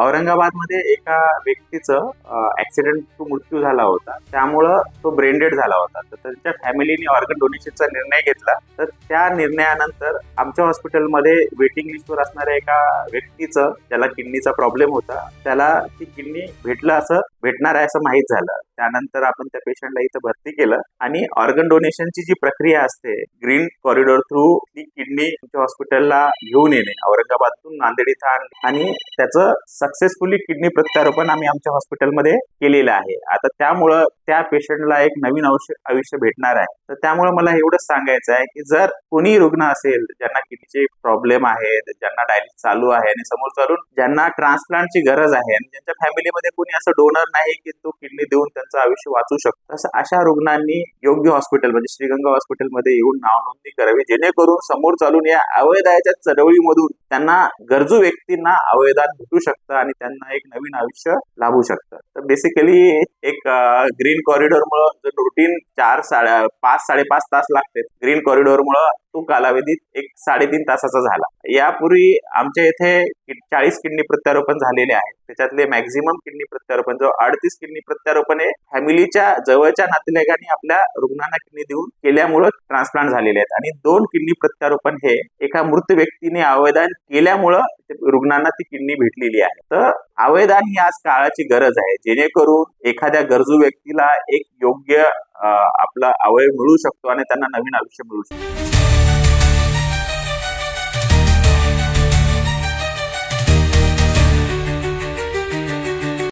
औरंगाबादमध्ये एका व्यक्तीचं ऍक्सिडेंट टू मृत्यू झाला होता. त्यामुळं तो ब्रेन डेड झाला होता. तर त्यांच्या फॅमिलीने ऑर्गन डोनेशनचा निर्णय घेतला. तर त्या निर्णयानंतर आमच्या हॉस्पिटलमध्ये वेटिंग लिस्टवर असणाऱ्या एका व्यक्तीचं, ज्याला किडनीचा प्रॉब्लेम होता, त्याला ती किडनी भेटणार आहे असं माहीत झालं. त्यानंतर आपण त्या पेशंटला इथं भरती केलं आणि ऑर्गन डोनेशनची जी प्रक्रिया असते, ग्रीन कॉरिडॉर थ्रू ती किडनी आमच्या हॉस्पिटलला घेऊन येणे, औरंगाबादतून नांदेड इथं आणणे आणि त्याचं सक्सेसफुली किडनी प्रत्यारोपण आम्ही आमच्या हॉस्पिटलमध्ये केलेलं आहे. आता त्यामुळं त्या पेशंटला एक नवीन आयुष्य भेटणार आहे. तर त्यामुळे मला एवढंच सांगायचं आहे की जर कोणी रुग्ण असेल ज्यांना किडनीचे प्रॉब्लेम आहेत, ज्यांना डायलिसिस चालू आहे आणि समोर चालून ज्यांना ट्रान्सप्लांटची गरज आहे आणि ज्यांच्या फॅमिलीमध्ये कोणी असं डोनर नाही की तो किडनी देऊन त्यांचं आयुष्य वाचू शकतो, तसं अशा रुग्णांनी योग्य हॉस्पिटल म्हणजे श्रीगंगा हॉस्पिटलमध्ये येऊन नाव नोंदणी करावी, जेणेकरून समोर चालून या अवयदायाच्या चळवळीमधून त्यांना गरजू व्यक्तींना अवयदान भेटू शकतं आणि त्यांना एक नवीन आयुष्य लाभू शकतं. तर बेसिकली एक ग्रीन कॉरिडॉरमुळे जो रुटीन 5-5.5 तास लागते, ग्रीन कॉरिडॉरमुळे तो कालावधी 3.5 तासाचा झाला. यापूर्वी आमच्या इथे 40 किडनी प्रत्यारोपण झालेले आहेत. त्याच्यातले मॅक्झिमम किडनी प्रत्यारोपण जो 38 किडनी प्रत्यारोपण हे फॅमिलीच्या जवळच्या नातेवाईकांनी आपल्या रुग्णांना किडनी देऊन केल्यामुळे ट्रान्सप्लांट झालेले आहेत आणि 2 किडनी प्रत्यारोपण हे एका मृत व्यक्तीने अवयदान केल्यामुळं रुग्णांना ती किडनी भेटलेली आहे. तर अवयदान ही आज काळाची गरज आहे, जेणेकरून एखाद्या गरजू व्यक्तीला एक योग्य आपला अवयव मिळू शकतो आणि त्यांना नवीन आयुष्य मिळू शकतो.